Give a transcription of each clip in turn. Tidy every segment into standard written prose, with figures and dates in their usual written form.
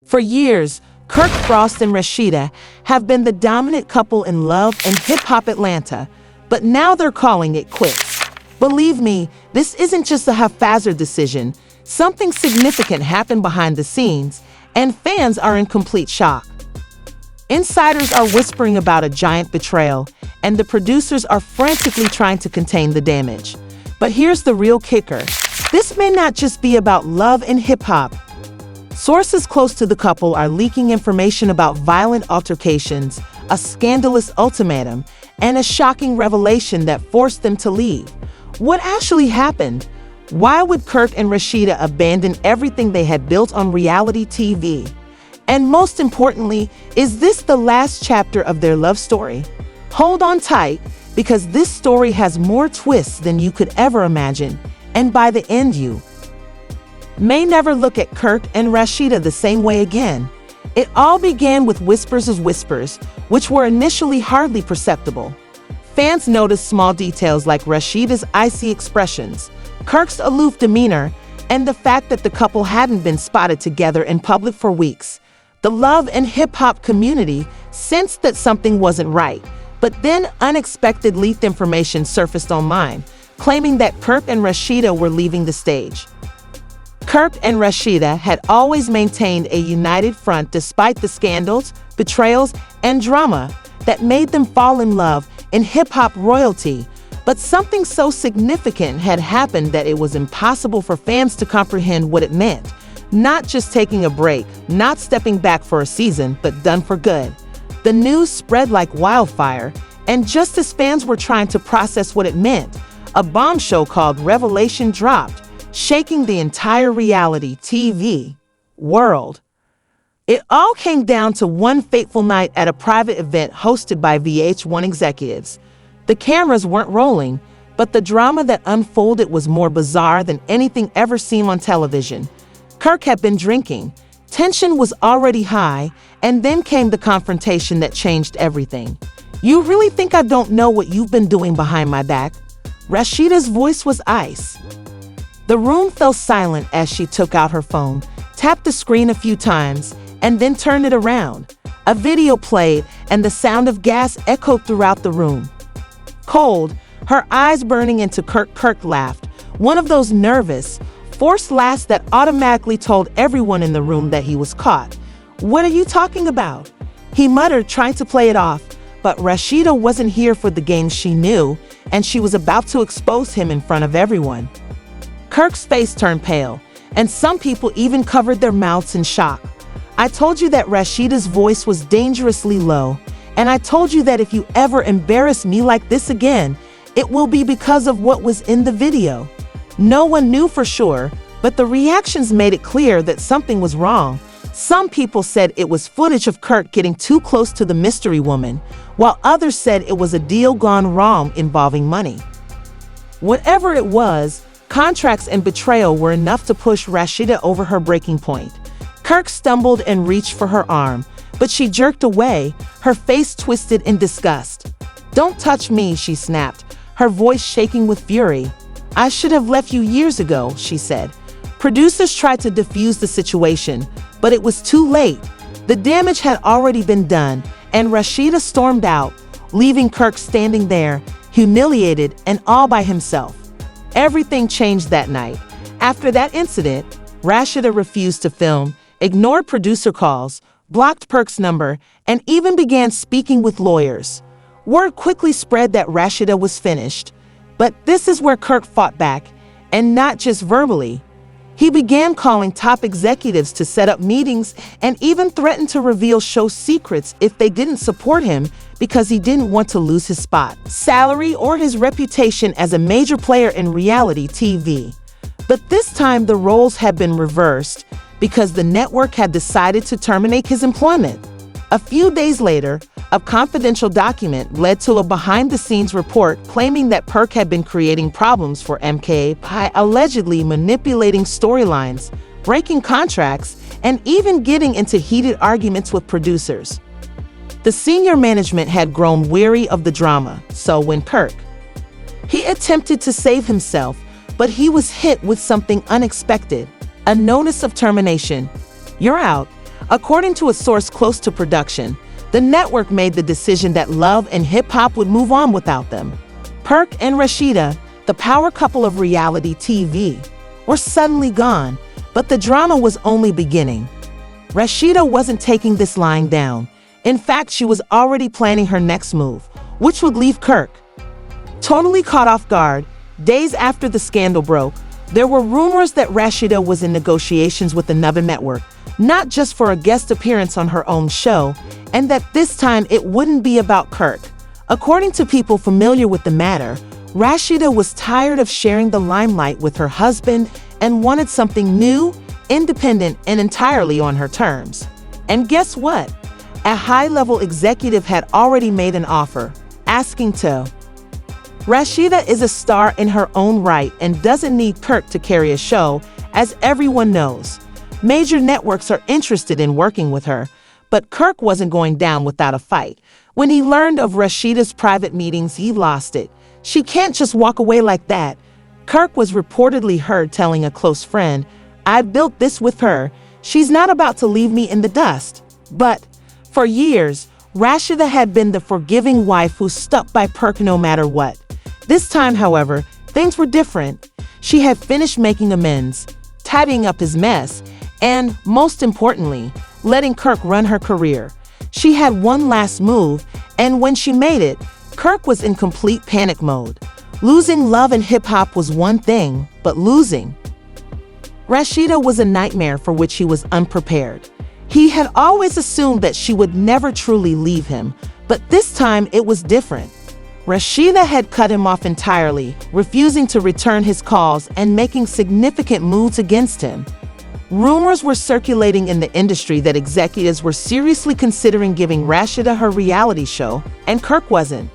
For years, Kirk Frost and Rasheeda have been the dominant couple in love and hip-hop Atlanta, but now they're calling it quits. Believe me, this isn't just a haphazard decision. Something significant happened behind the scenes, and fans are in complete shock. Insiders are whispering about a giant betrayal, and the producers are frantically trying to contain the damage. But here's the real kicker. This may not just be about love and hip-hop. Sources close to the couple are leaking information about violent altercations, a scandalous ultimatum, and a shocking revelation that forced them to leave. What actually happened? Why would Kirk and Rasheeda abandon everything they had built on reality TV? And most importantly, is this the last chapter of their love story? Hold on tight, because this story has more twists than you could ever imagine, and by the end you may never look at Kirk and Rasheeda the same way again. It all began with whispers, which were initially hardly perceptible. Fans noticed small details like Rasheeda's icy expressions, Kirk's aloof demeanor, and the fact that the couple hadn't been spotted together in public for weeks. The love and hip-hop community sensed that something wasn't right, but then unexpected leaked information surfaced online, claiming that Kirk and Rasheeda were leaving the stage. Kirk and Rasheeda had always maintained a united front despite the scandals, betrayals, and drama that made them fall in love in hip-hop royalty. But something so significant had happened that it was impossible for fans to comprehend what it meant. Not just taking a break, not stepping back for a season, but done for good. The news spread like wildfire, and just as fans were trying to process what it meant, a bombshell called Revelation dropped, shaking the entire reality TV world. It all came down to one fateful night at a private event hosted by VH1 executives. The cameras weren't rolling, but the drama that unfolded was more bizarre than anything ever seen on television. Kirk had been drinking, tension was already high, and then came the confrontation that changed everything. "You really think I don't know what you've been doing behind my back?" Rasheeda's voice was ice. The room fell silent as she took out her phone, tapped the screen a few times, and then turned it around. A video played, and the sound of gas echoed throughout the room. Cold, her eyes burning into Kirk laughed, one of those nervous, forced laughs that automatically told everyone in the room that he was caught. "What are you talking about?" he muttered, trying to play it off, but Rasheeda wasn't here for the game. She knew, and she was about to expose him in front of everyone. Kirk's face turned pale, and some people even covered their mouths in shock. "I told you that Rasheeda's voice was dangerously low, and I told you that if you ever embarrass me like this again, it will be because of what was in the video." No one knew for sure, but the reactions made it clear that something was wrong. Some people said it was footage of Kirk getting too close to the mystery woman, while others said it was a deal gone wrong involving money. Whatever it was, contracts and betrayal were enough to push Rasheeda over her breaking point. Kirk stumbled and reached for her arm, but she jerked away, her face twisted in disgust. "Don't touch me," she snapped, her voice shaking with fury. "I should have left you years ago," she said. Producers tried to defuse the situation, but it was too late. The damage had already been done, and Rasheeda stormed out, leaving Kirk standing there, humiliated and all by himself. Everything changed that night. After that incident, Rasheeda refused to film, ignored producer calls, blocked Kirk's number, and even began speaking with lawyers. Word quickly spread that Rasheeda was finished. But this is where Kirk fought back, and not just verbally. He began calling top executives to set up meetings and even threatened to reveal show secrets if they didn't support him because he didn't want to lose his spot, salary, or his reputation as a major player in reality TV. But this time the roles had been reversed because the network had decided to terminate his employment. A few days later, a confidential document led to a behind-the-scenes report claiming that Kirk had been creating problems for MK by allegedly manipulating storylines, breaking contracts, and even getting into heated arguments with producers. The senior management had grown weary of the drama, so when Kirk attempted to save himself, but he was hit with something unexpected, a notice of termination. "You're out. According to a source close to production, the network made the decision that love and hip-hop would move on without them. Kirk and Rasheeda, the power couple of reality TV, were suddenly gone, but the drama was only beginning. Rasheeda wasn't taking this lying down. In fact, she was already planning her next move, which would leave Kirk. Totally caught off guard, days after the scandal broke, there were rumors that Rasheeda was in negotiations with another network, not just for a guest appearance on her own show, and that this time it wouldn't be about Kirk. According to people familiar with the matter, Rasheeda was tired of sharing the limelight with her husband and wanted something new, independent, and entirely on her terms. And guess what? A high-level executive had already made an offer, asking to. Rasheeda is a star in her own right and doesn't need Kirk to carry a show, as everyone knows. Major networks are interested in working with her, but Kirk wasn't going down without a fight. When he learned of Rasheeda's private meetings, he lost it. She can't just walk away like that. Kirk was reportedly heard telling a close friend, "I built this with her. She's not about to leave me in the dust." But for years, Rasheeda had been the forgiving wife who stuck by Kirk no matter what. This time, however, things were different. She had finished making amends, tidying up his mess, and, most importantly, letting Kirk run her career. She had one last move, and when she made it, Kirk was in complete panic mode. Losing love and hip-hop was one thing, but losing Rasheeda was a nightmare for which he was unprepared. He had always assumed that she would never truly leave him, but this time it was different. Rasheeda had cut him off entirely, refusing to return his calls and making significant moves against him. Rumors were circulating in the industry that executives were seriously considering giving Rasheeda her reality show, and Kirk wasn't.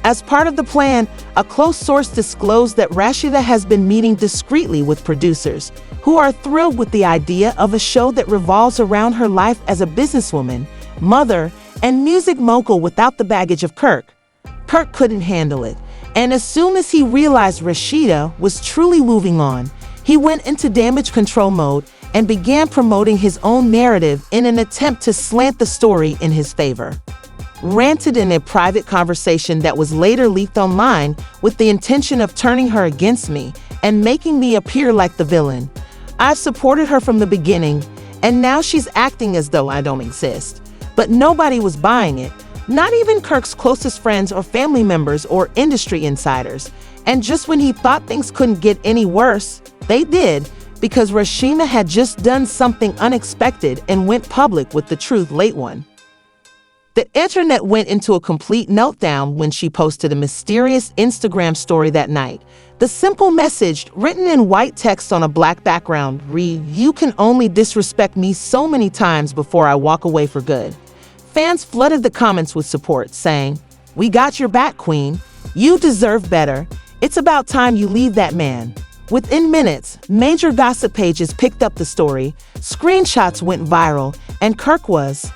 As part of the plan, a close source disclosed that Rasheeda has been meeting discreetly with producers, who are thrilled with the idea of a show that revolves around her life as a businesswoman, mother, and music mogul without the baggage of Kirk. Kirk couldn't handle it, and as soon as he realized Rasheeda was truly moving on, he went into damage control mode and began promoting his own narrative in an attempt to slant the story in his favor. Ranted in a private conversation that was later leaked online with the intention of turning her against me and making me appear like the villain. I've supported her from the beginning, and now she's acting as though I don't exist. But nobody was buying it, not even Kirk's closest friends or family members or industry insiders. And just when he thought things couldn't get any worse, they did, because Rasheeda had just done something unexpected and went public with the truth late one. The internet went into a complete meltdown when she posted a mysterious Instagram story that night. The simple message, written in white text on a black background, read, "You can only disrespect me so many times before I walk away for good." Fans flooded the comments with support, saying, "We got your back, queen. You deserve better. It's about time you leave that man." Within minutes, major gossip pages picked up the story, screenshots went viral, and Kirk was.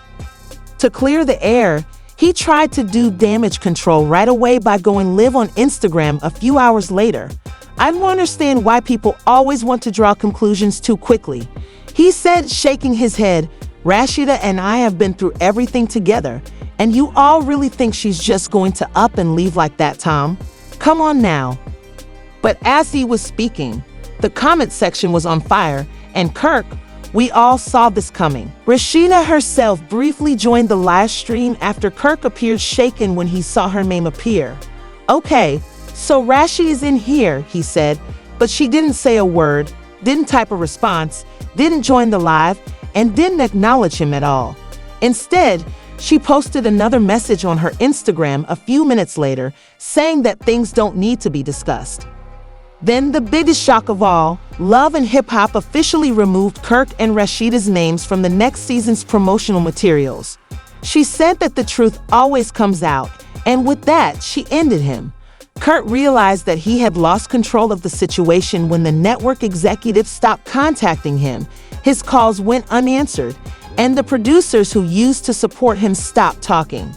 To clear the air, he tried to do damage control right away by going live on Instagram a few hours later. I don't understand why people always want to draw conclusions too quickly. He said, shaking his head, "Rasheeda and I have been through everything together, and you all really think she's just going to up and leave like that, Tom? Come on now." But as he was speaking, the comment section was on fire, and Kirk, we all saw this coming. Rasheeda herself briefly joined the live stream after Kirk appeared shaken when he saw her name appear. "Okay, so Rashi is in here," he said, but she didn't say a word, didn't type a response, didn't join the live, and didn't acknowledge him at all. Instead, she posted another message on her Instagram a few minutes later, saying that things don't need to be discussed. Then the biggest shock of all, Love and Hip Hop officially removed Kirk and Rasheeda's names from the next season's promotional materials. She said that the truth always comes out, and with that, she ended him. Kirk realized that he had lost control of the situation when the network executives stopped contacting him. His calls went unanswered, and the producers who used to support him stopped talking.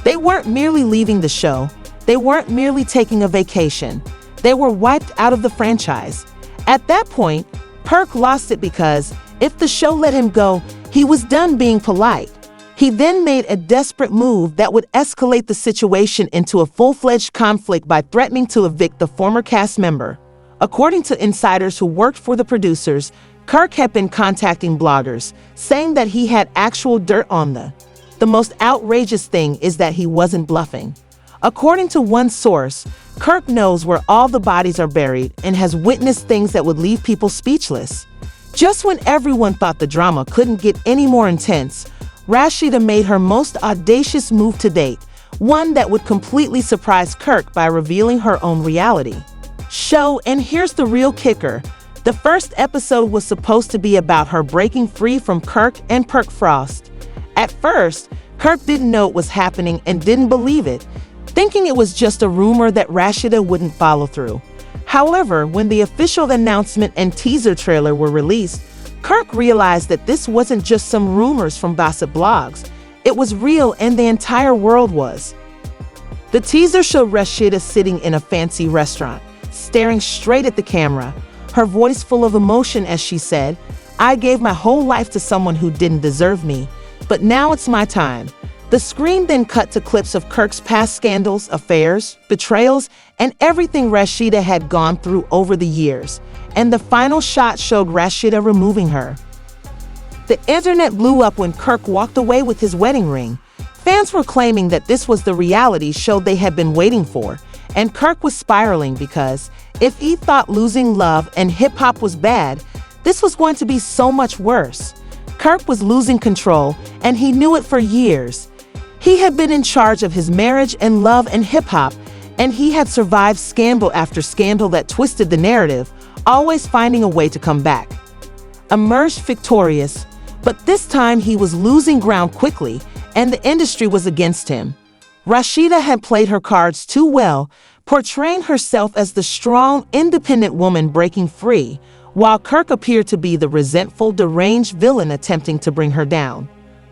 They weren't merely leaving the show. They weren't merely taking a vacation. They were wiped out of the franchise. At that point, Kirk lost it because if the show let him go, He was done being polite. He then made a desperate move that would escalate the situation into a full-fledged conflict by threatening to evict the former cast member. According to insiders who worked for the producers, Kirk had been contacting bloggers, saying that he had actual dirt on them. The most outrageous thing is that he wasn't bluffing. According to one source, Kirk knows where all the bodies are buried and has witnessed things that would leave people speechless. Just when everyone thought the drama couldn't get any more intense, Rasheeda made her most audacious move to date, one that would completely surprise Kirk by revealing her own reality show. And here's the real kicker. The first episode was supposed to be about her breaking free from Kirk and Perk Frost. At first, Kirk didn't know it was happening and didn't believe it, thinking it was just a rumor that Rasheeda wouldn't follow through. However, when the official announcement and teaser trailer were released, Kirk realized that this wasn't just some rumors from gossip blogs. It was real, and the entire world was. The teaser showed Rasheeda sitting in a fancy restaurant, staring straight at the camera, her voice full of emotion as she said, "I gave my whole life to someone who didn't deserve me, but now it's my time." The screen then cut to clips of Kirk's past scandals, affairs, betrayals, and everything Rasheeda had gone through over the years, and the final shot showed Rasheeda removing her. The internet blew up when Kirk walked away with his wedding ring. Fans were claiming that this was the reality show they had been waiting for, and Kirk was spiraling because if he thought losing love and hip-hop was bad, this was going to be so much worse. Kirk was losing control, and he knew it for years. He had been in charge of his marriage and love and hip-hop, and he had survived scandal after scandal that twisted the narrative, always finding a way to come back. Emerged victorious, but this time he was losing ground quickly, and the industry was against him. Rasheeda had played her cards too well, portraying herself as the strong, independent woman breaking free, while Kirk appeared to be the resentful, deranged villain attempting to bring her down.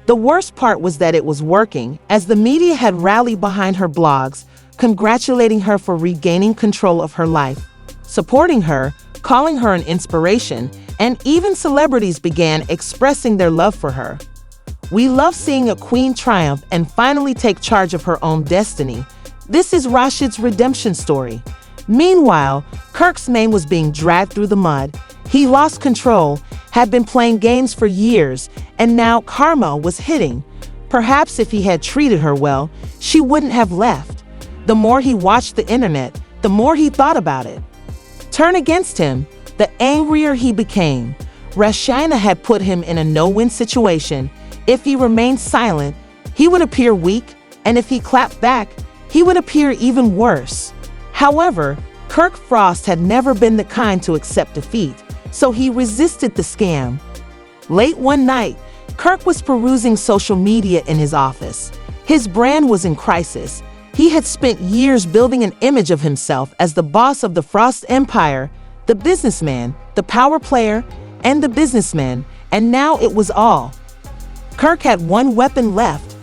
The worst part was that it was working, as the media had rallied behind her blogs, congratulating her for regaining control of her life, supporting her, calling her an inspiration, and even celebrities began expressing their love for her. We love seeing a queen triumph and finally take charge of her own destiny. This is Rasheeda's redemption story. Meanwhile, Kirk's name was being dragged through the mud. He lost control, had been playing games for years, and now karma was hitting. Perhaps if he had treated her well, she wouldn't have left. The more he watched the internet, the more he thought about it. Turn against him, the angrier he became. Rasheeda had put him in a no-win situation. If he remained silent, he would appear weak, and if he clapped back, he would appear even worse. However, Kirk Frost had never been the kind to accept defeat, so he resisted the scam. Late one night, Kirk was perusing social media in his office. His brand was in crisis. He had spent years building an image of himself as the boss of the Frost Empire, the businessman, the power player, and the businessman, and now it was all. Kirk had one weapon left: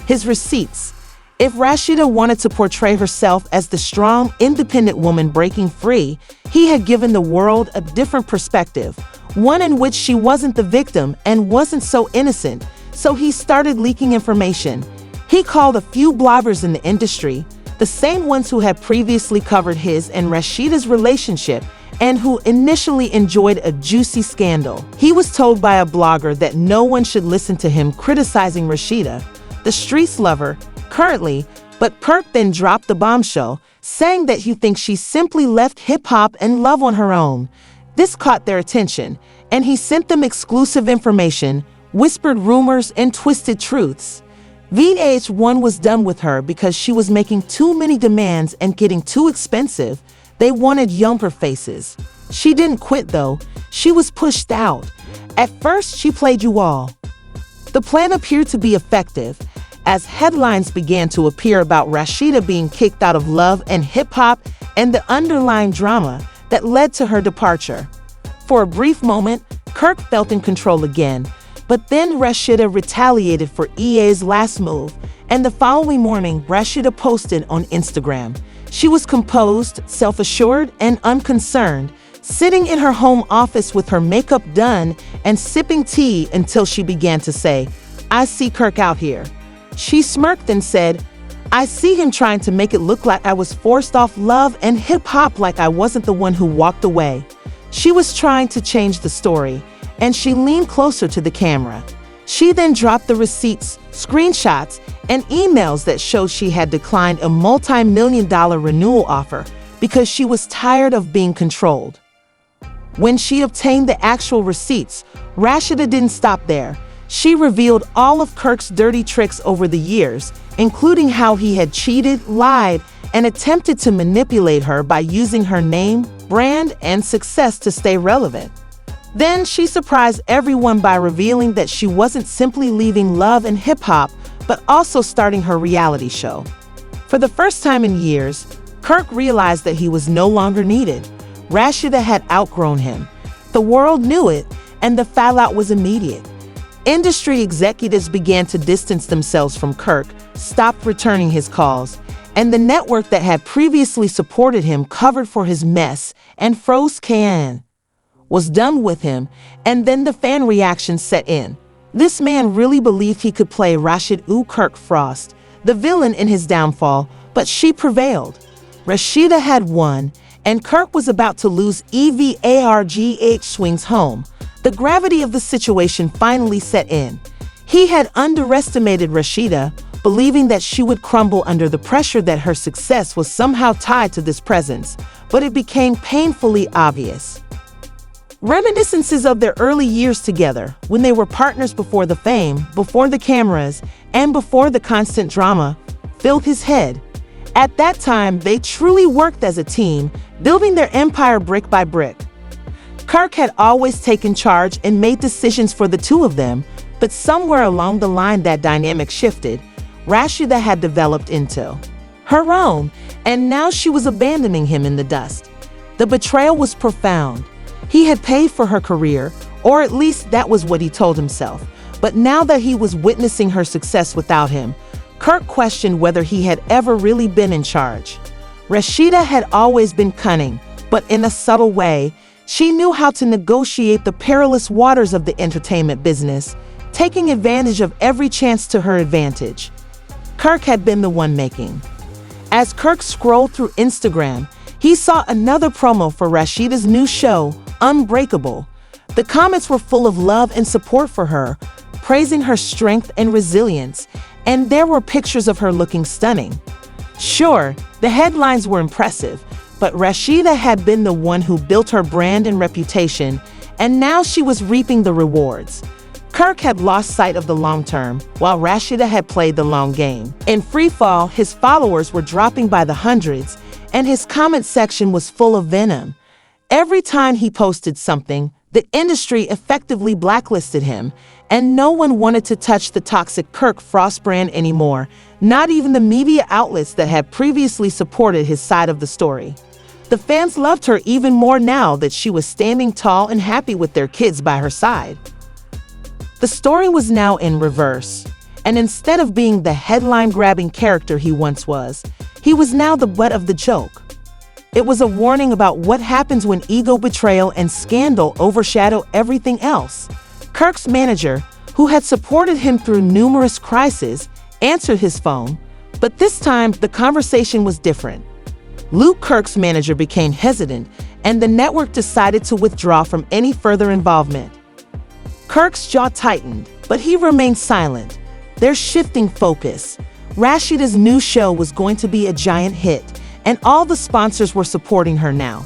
his receipts. If Rasheeda wanted to portray herself as the strong, independent woman breaking free, he had given the world a different perspective, one in which she wasn't the victim and wasn't so innocent, so he started leaking information. He called a few bloggers in the industry, the same ones who had previously covered his and Rasheeda's relationship and who initially enjoyed a juicy scandal. He was told by a blogger that no one should listen to him criticizing Rasheeda, the streets lover, currently, but Kirk then dropped the bombshell, saying that he thinks she simply left hip-hop and love on her own. This caught their attention, and he sent them exclusive information, whispered rumors, and twisted truths. VH1 was done with her because she was making too many demands and getting too expensive. They wanted younger faces. She didn't quit though. She was pushed out. At first, she played you all. The plan appeared to be effective, as headlines began to appear about Rasheeda being kicked out of love and hip-hop and the underlying drama that led to her departure. For a brief moment, Kirk felt in control again, but then Rasheeda retaliated for EA's last move, and the following morning, Rasheeda posted on Instagram. She was composed, self-assured, and unconcerned, sitting in her home office with her makeup done and sipping tea until she began to say, "I see Kirk out here." She smirked and said, "I see him trying to make it look like I was forced off love and hip-hop, like I wasn't the one who walked away." She was trying to change the story, and she leaned closer to the camera. She then dropped the receipts, screenshots, and emails that showed she had declined a multi-million-dollar renewal offer because she was tired of being controlled. When she obtained the actual receipts, Rasheeda didn't stop there. She revealed all of Kirk's dirty tricks over the years, including how he had cheated, lied, and attempted to manipulate her by using her name, brand, and success to stay relevant. Then she surprised everyone by revealing that she wasn't simply leaving love and hip-hop, but also starting her reality show. For the first time in years, Kirk realized that he was no longer needed. Rasheeda had outgrown him. The world knew it, and the fallout was immediate. Industry executives began to distance themselves from Kirk, stopped returning his calls, and the network that had previously supported him covered for his mess and froze Can. Was done with him, and then the fan reaction set in. This man really believed he could play Rasheeda Kirk Frost, the villain in his downfall, but she prevailed. Rasheeda had won, and Kirk was about to lose. EVARGH swings home. The gravity of the situation finally set in. He had underestimated Rasheeda, believing that she would crumble under the pressure, that her success was somehow tied to this presence, but it became painfully obvious. Reminiscences of their early years together, when they were partners before the fame, before the cameras, and before the constant drama, filled his head. At that time, they truly worked as a team, building their empire brick by brick. Kirk had always taken charge and made decisions for the two of them, but somewhere along the line that dynamic shifted. Rasheeda had developed into her own, and now she was abandoning him in the dust. The betrayal was profound. He had paid for her career, or at least that was what he told himself. But now that he was witnessing her success without him, Kirk questioned whether he had ever really been in charge. Rasheeda had always been cunning, but in a subtle way. She knew how to negotiate the perilous waters of the entertainment business, taking advantage of every chance to her advantage. Kirk had been the one making. As Kirk scrolled through Instagram, he saw another promo for Rasheeda's new show, Unbreakable. The comments were full of love and support for her, praising her strength and resilience, and there were pictures of her looking stunning. Sure, the headlines were impressive, but Rasheeda had been the one who built her brand and reputation, and now she was reaping the rewards. Kirk had lost sight of the long term, while Rasheeda had played the long game. In freefall, his followers were dropping by the hundreds, and his comment section was full of venom. Every time he posted something, the industry effectively blacklisted him, and no one wanted to touch the toxic Kirk Frost brand anymore, not even the media outlets that had previously supported his side of the story. The fans loved her even more now that she was standing tall and happy with their kids by her side. The story was now in reverse, and instead of being the headline-grabbing character he once was, he was now the butt of the joke. It was a warning about what happens when ego, betrayal, and scandal overshadow everything else. Kirk's manager, who had supported him through numerous crises, answered his phone, but this time the conversation was different. Luke, Kirk's manager, became hesitant, and the network decided to withdraw from any further involvement. Kirk's jaw tightened, but he remained silent. They're shifting focus. Rasheeda's new show was going to be a giant hit, and all the sponsors were supporting her now.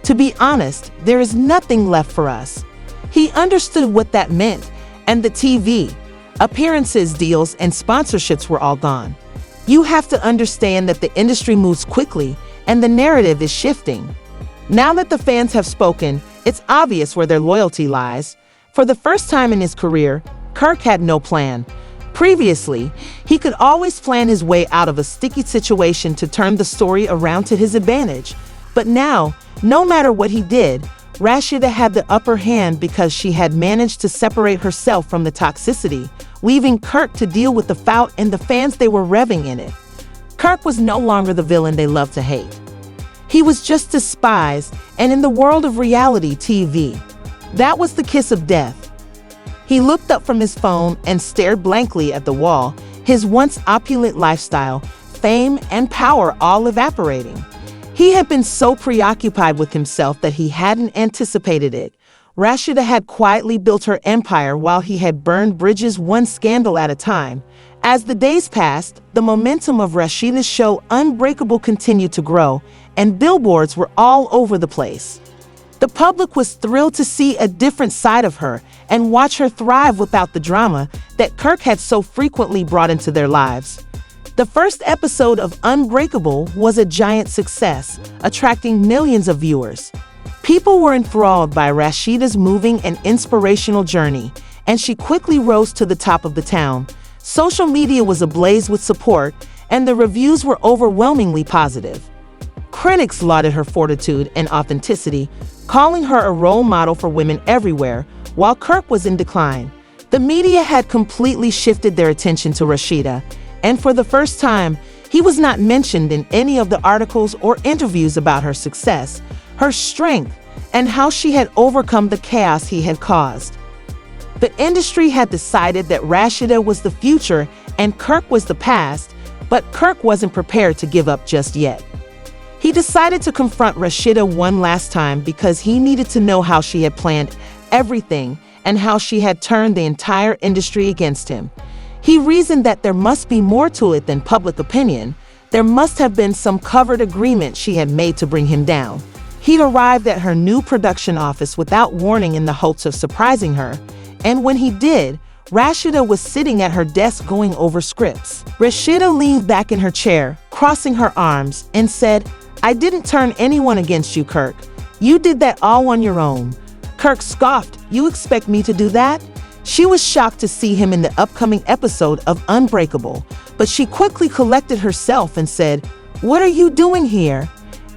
To be honest, there is nothing left for us. He understood what that meant, and the TV, appearances, deals, and sponsorships were all gone. You have to understand that the industry moves quickly, and the narrative is shifting. Now that the fans have spoken, it's obvious where their loyalty lies. For the first time in his career, Kirk had no plan. Previously, he could always plan his way out of a sticky situation to turn the story around to his advantage. But now, no matter what he did, Rasheeda had the upper hand because she had managed to separate herself from the toxicity, leaving Kirk to deal with the fallout and the fans they were revving in it. Kirk was no longer the villain they loved to hate. He was just despised, and in the world of reality TV, that was the kiss of death. He looked up from his phone and stared blankly at the wall, his once opulent lifestyle, fame, and power all evaporating. He had been so preoccupied with himself that he hadn't anticipated it. Rasheeda had quietly built her empire while he had burned bridges one scandal at a time. As the days passed, the momentum of Rasheeda's show Unbreakable continued to grow, and billboards were all over the place. The public was thrilled to see a different side of her and watch her thrive without the drama that Kirk had so frequently brought into their lives. The first episode of Unbreakable was a giant success, attracting millions of viewers. People were enthralled by Rasheeda's moving and inspirational journey, and she quickly rose to the top of the town. Social media was ablaze with support, and the reviews were overwhelmingly positive. Critics lauded her fortitude and authenticity, calling her a role model for women everywhere, while Kirk was in decline. The media had completely shifted their attention to Rasheeda, and for the first time, he was not mentioned in any of the articles or interviews about her success, her strength, and how she had overcome the chaos he had caused. The industry had decided that Rasheeda was the future and Kirk was the past, but Kirk wasn't prepared to give up just yet. He decided to confront Rasheeda one last time because he needed to know how she had planned everything and how she had turned the entire industry against him. He reasoned that there must be more to it than public opinion. There must have been some covered agreement she had made to bring him down. He'd arrived at her new production office without warning in the hopes of surprising her, and when he did, Rasheeda was sitting at her desk going over scripts. Rasheeda leaned back in her chair, crossing her arms, and said, "I didn't turn anyone against you, Kirk. You did that all on your own." Kirk scoffed, "You expect me to do that?" She was shocked to see him in the upcoming episode of Unbreakable, but she quickly collected herself and said, "What are you doing here?"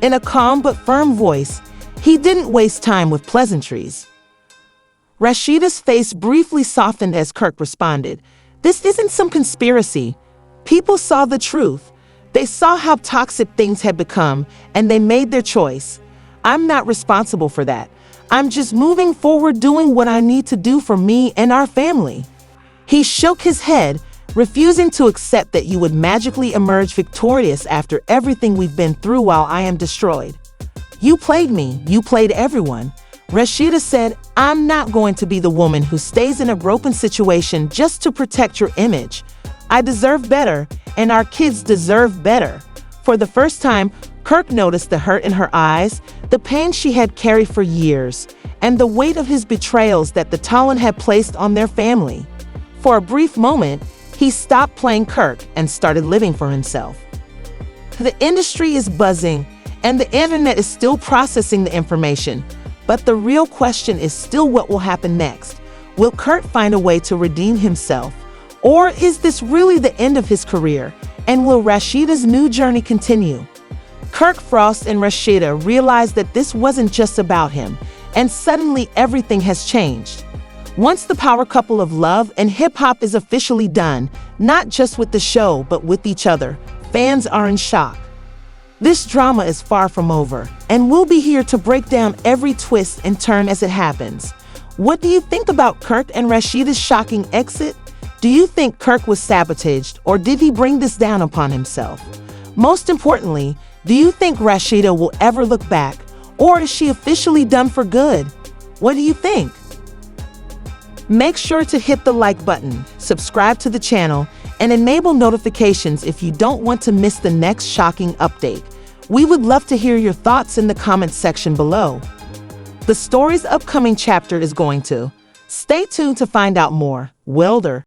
In a calm but firm voice. He didn't waste time with pleasantries. Rasheeda's face briefly softened as Kirk responded, "This isn't some conspiracy. People saw the truth. They saw how toxic things had become, and they made their choice. I'm not responsible for that. I'm just moving forward doing what I need to do for me and our family." He shook his head, refusing to accept that you would magically emerge victorious after everything we've been through while I am destroyed. "You played me. You played everyone." Rasheeda said, "I'm not going to be the woman who stays in a broken situation just to protect your image. I deserve better, and our kids deserve better." For the first time, Kirk noticed the hurt in her eyes, the pain she had carried for years, and the weight of his betrayals that the Talon had placed on their family. For a brief moment, he stopped playing Kirk and started living for himself. The industry is buzzing, and the internet is still processing the information. But the real question is still what will happen next. Will Kirk find a way to redeem himself? Or is this really the end of his career? And will Rasheeda's new journey continue? Kirk Frost and Rasheeda realized that this wasn't just about him, and suddenly everything has changed. Once the power couple of love and hip-hop is officially done, not just with the show, but with each other, fans are in shock. This drama is far from over, and we'll be here to break down every twist and turn as it happens. What do you think about Kirk and Rasheeda's shocking exit? Do you think Kirk was sabotaged, or did he bring this down upon himself? Most importantly, do you think Rasheeda will ever look back, or is she officially done for good? What do you think? Make sure to hit the like button, subscribe to the channel, and enable notifications if you don't want to miss the next shocking update. We would love to hear your thoughts in the comments section below. The story's upcoming chapter is going to. Stay tuned to find out more. Wilder.